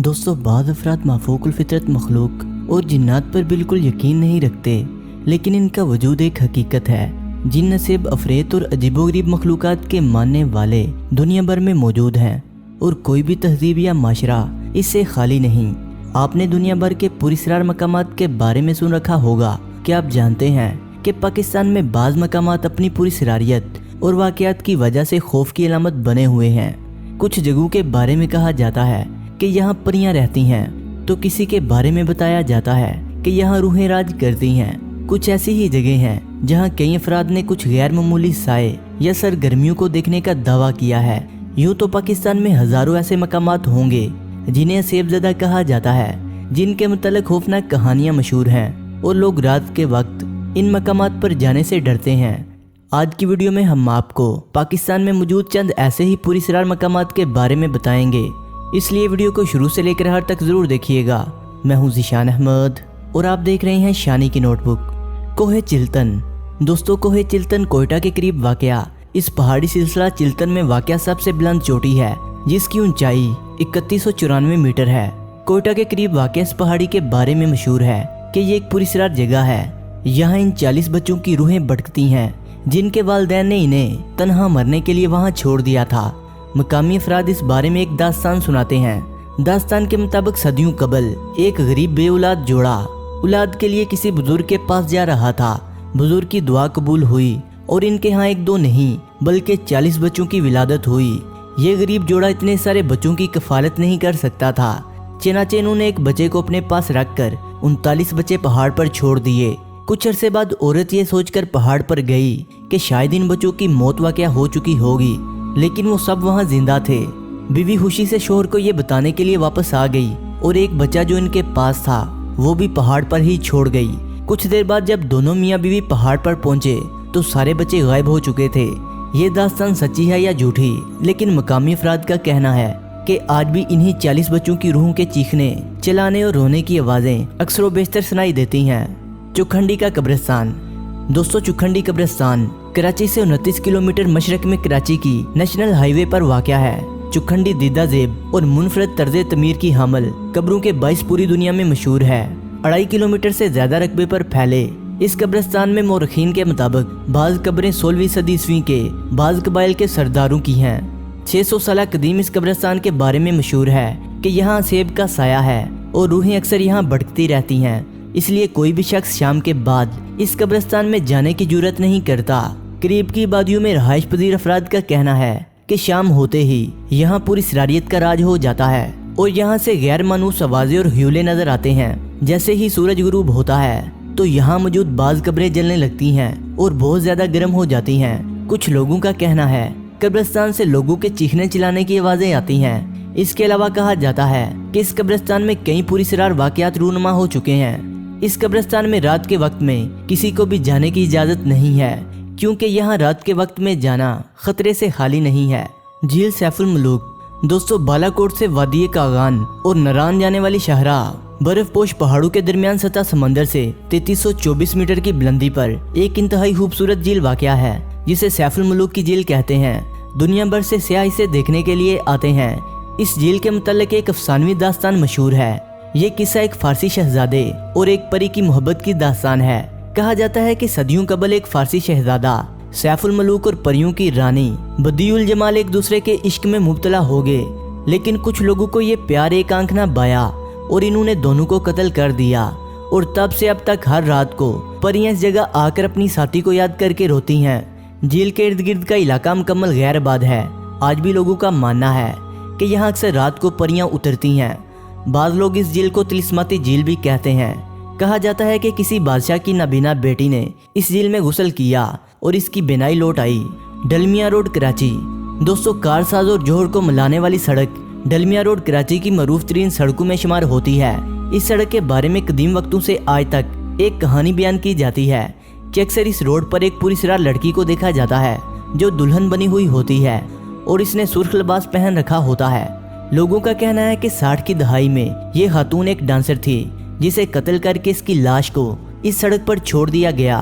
दोस्तों, बाद अफराद माफूकुल फितरत मखलूक और जिन्नात पर बिल्कुल यकीन नहीं रखते, लेकिन इनका वजूद एक हकीकत है। जिन नसीब अफरेत और अजीबोगरीब मखलूकात के मानने वाले दुनिया भर में मौजूद हैं और कोई भी तहजीब या माशरा इससे खाली नहीं। आपने दुनिया भर के पुरस्रार मकामात के बारे में सुन रखा होगा। क्या आप जानते हैं कि पाकिस्तान में बाज़ मकामात अपनी पुरस्रारियत और वाक़यात की वजह से खौफ की अलामत बने हुए हैं। कुछ जगहों के बारे में कहा जाता है कि यहाँ परियां रहती हैं, तो किसी के बारे में बताया जाता है कि यहाँ रूहें राज करती हैं। कुछ ऐसी ही जगह हैं जहाँ कई अफराद ने कुछ गैर मामूली साए या सरगर्मियों को देखने का दावा किया है। यूँ तो पाकिस्तान में हज़ारों ऐसे मकामात होंगे जिन्हें असेबज़दा कहा जाता है, जिनके मतलब खौफनाक कहानियाँ मशहूर हैं और लोग रात के वक्त इन मकामात पर जाने से डरते हैं। आज की वीडियो में हम आपको पाकिस्तान में मौजूद चंद ऐसे ही पुरस्रार मकामात के बारे में बताएंगे, इसलिए वीडियो को शुरू से लेकर हर तक ज़रूर देखिएगा। मैं हूं ज़ीशान अहमद और आप देख रहे हैं शानी की नोटबुक। कोहे चिल्तन। दोस्तों, कोहे चिल्तन कोयटा के करीब वाक़या इस पहाड़ी सिलसिला चिल्तन में वाक़या सबसे बुलंद चोटी है, जिसकी ऊंचाई 3194 मीटर है। कोयटा के करीब वाक़या इस पहाड़ी के बारे में मशहूर है कि ये एक पुरस्रार जगह है। यहाँ इन 40 बच्चों की रूहें भटकती हैं, जिनके वालिदैन ने इन्हें तन्हा मरने के लिए वहाँ छोड़ दिया था। मकामी अफराद इस बारे में एक दास्तान सुनाते हैं। दास्तान के मुताबिक सदियों कबल एक गरीब बेऔलाद जोड़ा औलाद के लिए किसी बुजुर्ग के पास जा रहा था। बुजुर्ग की दुआ कबूल हुई और इनके यहाँ एक दो नहीं बल्कि 40 बच्चों की विलादत हुई। ये गरीब जोड़ा इतने सारे बच्चों की कफालत नहीं कर सकता था, चनाचे इन्होंने एक बच्चे को अपने पास रखकर 39 बच्चे पहाड़ पर छोड़ दिए। कुछ अरसे बाद औरत ये सोचकर पहाड़ पर गई कि शायद इन बच्चों की मौत वाक़या हो चुकी होगी, लेकिन वो सब वहाँ जिंदा थे। बीवी खुशी से शोहर को ये बताने के लिए वापस आ गई और एक बच्चा जो इनके पास था वो भी पहाड़ पर ही छोड़ गई। कुछ देर बाद जब दोनों मियाँ बीवी पहाड़ पर पहुंचे तो सारे बच्चे गायब हो चुके थे। ये दास्तान सच्ची है या झूठी, लेकिन मकामी अफराद का कहना है कि आज भी इन्हीं 40 बच्चों की रूहों के चीखने, चिल्लाने और रोने की आवाज़ें अक्सर बेशतर सुनाई देती हैं। चुखंडी का कब्रिस्तान। दोस्तों, चुखंडी कब्रिस्तान कराची से 29 किलोमीटर मशरक में कराची की नेशनल हाईवे पर वाक़या है। चुखंडी दीदा ज़ेब और मुनफरद तर्ज़े तमीर की हामल कब्रों के बाइस पूरी दुनिया में मशहूर है। 2.5 किलोमीटर से ज़्यादा रकबे पर फैले इस कब्रिस्तान में मौरखीन के मुताबिक बाज़ कब्रें 16वीं सदी ईस्वी के बाज़ कबाइल के सरदारों की हैं। 600 साल कदीम इस कब्रिस्तान के बारे में मशहूर है कि यहाँ सेब का साया है और रूहें अक्सर यहाँ भटकती रहती हैं, इसलिए कोई भी शख्स शाम के बाद इस कब्रिस्तान में जाने की जुर्रत नहीं करता। करीब की आबादियों में रहायश पजीर अफराद का कहना है कि शाम होते ही यहाँ पूरी सरारियत का राज हो जाता है और यहाँ से गैर मानूस आवाज़ें और ह्यूले नजर आते हैं। जैसे ही सूरज गुरूब होता है तो यहाँ मौजूद बाज़ कब्रें जलने लगती हैं और बहुत ज़्यादा गर्म हो जाती हैं। कुछ लोगों का कहना है कब्रिस्तान से लोगों के चीखने चिल्लाने की आवाज़ें आती हैं। इसके अलावा कहा जाता है कि इस कब्रिस्तान में कई पुरस्रार वाक़यात रूनुमा हो चुके हैं। इस कब्रिस्तान में रात के वक्त में किसी को भी जाने की इजाज़त नहीं है, क्योंकि यहाँ रात के वक्त में जाना खतरे से खाली नहीं है। झील सैफुल मलूक। दोस्तों, बालाकोट से वादी कागान और नरान जाने वाली शाहराह बर्फपोश पहाड़ों के दरमियान सतह समंदर से 3324 मीटर की बुलंदी पर एक इंतहाई खूबसूरत झील वाक़या है, जिसे सैफुल मलूक की झील कहते हैं। दुनिया भर से सयाह इसे देखने के लिए आते हैं। इस झील के मुतल्लिक एक अफसानवी दास्तान मशहूर है। ये किस्सा एक फारसी शहजादे और एक परी की मोहब्बत की दास्तान है। कहा जाता है कि सदियों कबल एक फारसी शहजादा सैफुल मलूक और परियों की रानी बदियुल जमाल एक दूसरे के इश्क में मुब्तला हो गए, लेकिन कुछ लोगों को ये प्यार एक आंख ना बाया और इन्होंने दोनों को कत्ल कर दिया। और तब से अब तक हर रात को परियां इस जगह आकर अपनी साथी को याद करके रोती हैं। झील के इर्द गिर्द का इलाका मुकम्मल गैर आबाद है। आज भी लोगों का मानना है कि यहाँ अक्सर रात को परियां उतरती हैं। बाज़ लोग इस झील को तिलिस्माती झील भी कहते हैं। कहा जाता है कि किसी बादशाह की नाबीना बेटी ने इस झील में गुस्ल किया और इसकी बिनाई लौट आई। डलमिया रोड कराची। दोस्तों, कारसाज और जोहर को मिलाने वाली सड़क डलमिया रोड कराची की मरूफ तरीन सड़कों में शुमार होती है। इस सड़क के बारे में कदीम वक्तों से आज तक एक कहानी बयान की जाती है कि अक्सर इस रोड पर एक पुरस्रार लड़की को देखा जाता है जो दुल्हन बनी हुई होती है और इसने सुर्ख लिबास पहन रखा होता है। लोगों का कहना है कि 60 की दहाई में ये खातून एक डांसर थी, जिसे कत्ल करके इसकी लाश को इस सड़क पर छोड़ दिया गया,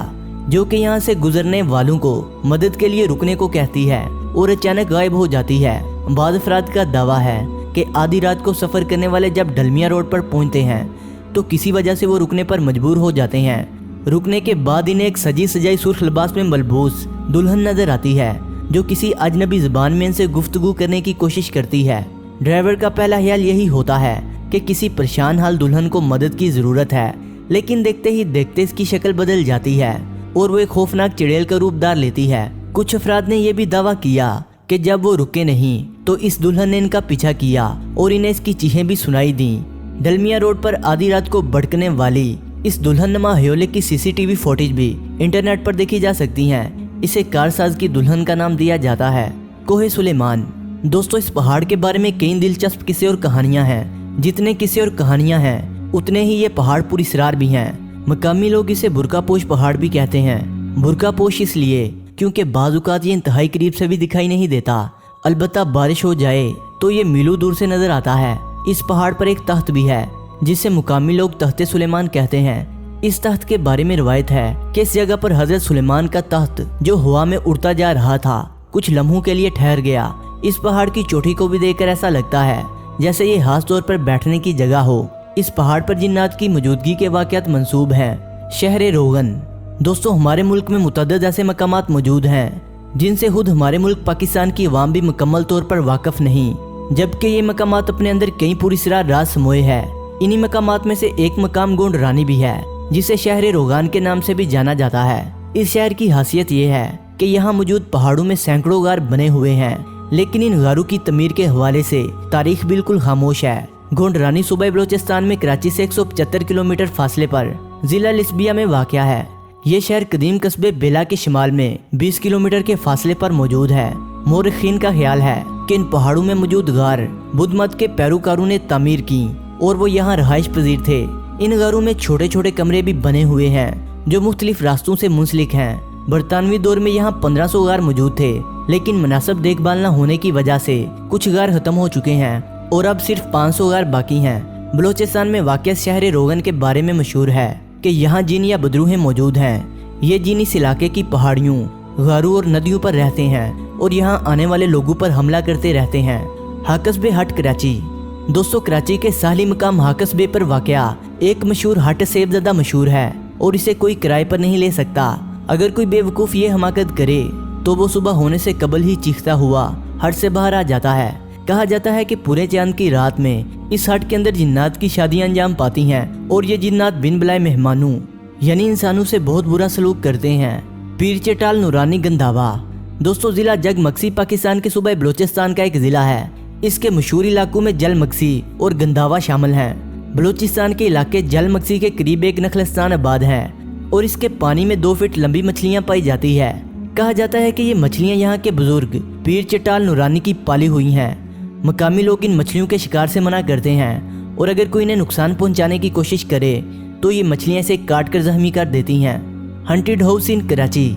जो कि यहाँ से गुजरने वालों को मदद के लिए रुकने को कहती है और अचानक गायब हो जाती है। बाद अफराद का दावा है कि आधी रात को सफ़र करने वाले जब डलमिया रोड पर पहुंचते हैं तो किसी वजह से वो रुकने पर मजबूर हो जाते हैं। रुकने के बाद इन्हें एक सजी सजाई सुर्ख लिबास में मलबूस दुल्हन नजर आती है जो किसी अजनबी ज़बान में इनसे गुफ्तगू करने की कोशिश करती है। ड्राइवर का पहला ख्याल यही होता है कि किसी परेशान हाल दुल्हन को मदद की ज़रूरत है, लेकिन देखते ही देखते इसकी शक्ल बदल जाती है और वो एक खौफनाक चुड़ैल का रूप धार लेती है। कुछ अफराद ने यह भी दावा किया कि जब वो रुके नहीं तो इस दुल्हन ने इनका पीछा किया और इन्हें इसकी चीखें भी सुनाई दी। डलमिया रोड पर आधी रात को भड़कने वाली इस दुल्हन नमा हयोले की सीसीटीवी फुटेज भी इंटरनेट पर देखी जा सकती हैं। इसे कारसाज की दुल्हन का नाम दिया जाता है कोहे सुलेमान। दोस्तों, इस पहाड़ के बारे में कई दिलचस्प किस्से और कहानियां हैं। जितने किस्से और कहानियां हैं उतने ही ये पहाड़ पुरस्कार भी हैं। मकामी लोग इसे बुरकापोश पहाड़ भी कहते हैं। बुरकापोश इसलिए क्योंकि बाज़-औक़ात ये इंतहाई करीब से भी दिखाई नहीं देता, अलबत्ता बारिश हो जाए तो ये मीलों दूर से नजर आता है। इस पहाड़ पर एक तख्त भी है जिसे मुकामी लोग तख्ते सुलेमान कहते हैं। इस तख्त के बारे में रवायत है कि इस जगह पर हजरत सुलेमान का तख्त जो हवा में उड़ता जा रहा था कुछ लम्हों के लिए ठहर गया। इस पहाड़ की चोटी को भी देखकर ऐसा लगता है जैसे ये खास तौर पर बैठने की जगह हो। इस पहाड़ पर जिन्नात की मौजूदगी के वाक़यात मंसूब हैं। शहर रोगन। दोस्तों, हमारे मुल्क में मुतअद्दिद ऐसे मकामात मौजूद हैं जिनसे खुद हमारे मुल्क पाकिस्तान की अवाम भी मुकम्मल तौर पर वाकिफ नहीं, जबकि ये मकामात अपने अंदर कई पुरस्कार राज समोए है। इन्हीं मकामात में से एक मकाम गोंड रानी भी है जिसे शहर रोगान के नाम से भी जाना जाता है। इस शहर की खासियत ये है कि यहाँ मौजूद पहाड़ों में सैकड़ों गार बने हुए हैं, लेकिन इन गारों की तमीर के हवाले से तारीख बिल्कुल खामोश है। गोंड रानी सूबा बलोचिस्तान में कराची से 175 किलोमीटर फासले पर जिला लिस्बिया में वाक़या है। ये शहर कदीम कस्बे बेला के शिमाल में 20 किलोमीटर के फासले पर मौजूद है। मोरखीन का ख्याल है कि इन पहाड़ों में मौजूद गार बुद्ध मत के पैरोकारों ने तामीर की और वो यहाँ रहाइश पजीर थे। इन गारों में छोटे छोटे कमरे भी बने हुए हैं जो मुख्तलिफ रास्तों से मुंसलिक हैं। बरतानवी दौर में यहाँ 1500 गार मौजूद थे, लेकिन मुनासिब देखभाल न होने की वजह से कुछ गार खत्म हो चुके हैं और अब सिर्फ 500 गार बाकी हैं। बलोचिस्तान में वाक़या शहर रोगन के बारे में मशहूर है कि यहाँ जिन या बदरूहें मौजूद हैं। ये जिन इस इलाके की पहाड़ियों, गारों और नदियों पर रहते हैं और यहाँ आने वाले लोगों पर हमला करते रहते हैं। हाकस बे हट कराची। दोस्तों, कराची के साहली मकाम हाकस बे पर वाक़या एक मशहूर हट सेबज़दा मशहूर है और इसे कोई किराए पर नहीं ले सकता। अगर कोई बेवकूफ़ ये हमाकत करे तो वो सुबह होने से कबल ही चीखता हुआ हट से बाहर आ जाता है। कहा जाता है कि पूरे चांद की रात में इस हट के अंदर जिन्नात की शादियां अंजाम पाती हैं और ये जिन्नात बिन बुलाए मेहमानों यानी इंसानों से बहुत बुरा सलूक करते हैं। पीर चटाल नूरानी गंधावा। दोस्तों, जिला जगमक्सी पाकिस्तान के सूबे बलोचिस्तान का एक जिला है। इसके मशहूर इलाकों में जलमक्सी और गंधावा शामिल हैं। बलोचिस्तान के इलाके जलमक्सी के करीब एक नखलस्तान आबाद है और इसके पानी में 2 फीट लंबी मछलियां पाई जाती है। कहा जाता है कि ये मछलियां यहाँ के बुजुर्ग पीर चटाल नूरानी की पाली हुई हैं। मकामी लोग इन मछलियों के शिकार से मना करते हैं और अगर कोई इन्हें नुकसान पहुंचाने की कोशिश करे तो ये मछलियां इसे काट कर जख्मी कर देती हैं। Haunted house in Karachi.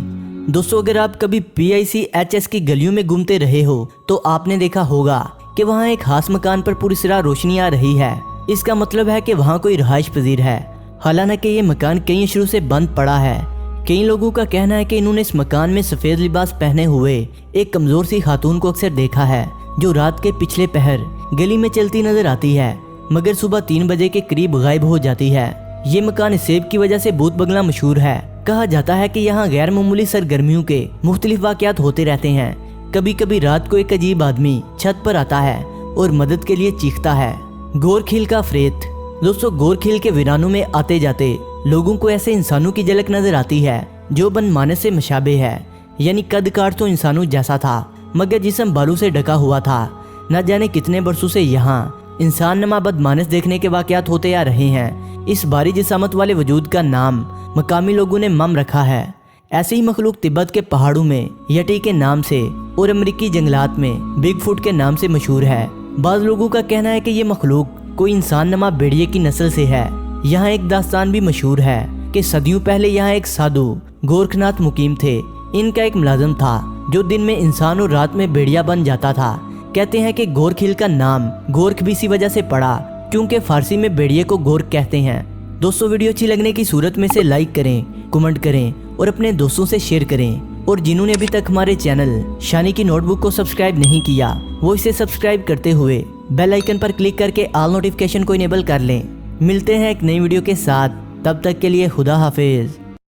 दोस्तों, अगर आप कभी PICHS की गलियों में घूमते रहे हो तो आपने देखा होगा कि वहाँ एक खास मकान पर पूरी तरह रोशनी आ रही है। इसका मतलब है कि वहाँ कोई रहाइश पजीर है। हालांकि ये मकान कई अशरों से बंद पड़ा है। कई लोगों का कहना है कि इन्होंने इस मकान में सफ़ेद लिबास पहने हुए एक कमज़ोर सी खातून को अक्सर देखा है जो रात के पिछले पहर गली में चलती नजर आती है मगर सुबह 3 बजे के करीब गायब हो जाती है। ये मकान सेब की वजह से भूत बंगला मशहूर है। कहा जाता है कि यहाँ गैर मामूली सरगर्मियों के मुख्तलिफ वाक़यात होते रहते हैं। कभी कभी रात को एक अजीब आदमी छत पर आता है और मदद के लिए चीखता है। गोरखील का अफरेत। दोस्तों, गोरखील के वीरानों में आते जाते लोगों को ऐसे इंसानों की झलक नजर आती है जो बनमाने से मुशाबे है, यानी कद काट तो इंसानों जैसा था मगर जिस्म बालू से ढका हुआ था। न जाने कितने बरसों से यहाँ इंसान नमा बदमानस देखने के वाक़यात होते आ रहे हैं। इस भारी जिसामत वाले वजूद का नाम मकामी लोगों ने मम रखा है। ऐसे ही मखलूक तिब्बत के पहाड़ों में यटी के नाम से और अमरीकी जंगलात में बिग फुट के नाम से मशहूर है। बाज़ लोगों का कहना है कि ये मखलूक कोई इंसान नमा भेड़िए की नस्ल से है। यहाँ एक दास्तान भी मशहूर है कि सदियों पहले यहाँ एक साधु गोरखनाथ मुकीम थे। इनका एक मुलाजिम था जो दिन में इंसान और रात में भेड़िया बन जाता था। कहते हैं कि गोरखील का नाम गोरख भी इसी वजह से पड़ा क्योंकि फारसी में भेड़िए को गोरख कहते हैं। दोस्तों, वीडियो अच्छी लगने की सूरत में से लाइक करें, कमेंट करें और अपने दोस्तों से शेयर करें। और जिन्होंने अभी तक हमारे चैनल शानी की नोटबुक को सब्सक्राइब नहीं किया वो इसे सब्सक्राइब करते हुए بیل آئیکن پر کلک کر کے آل نوٹیفیکیشن کو انیبل کر لیں۔ ملتے ہیں ایک نئی ویڈیو کے ساتھ، تب تک کے لیے خدا حافظ۔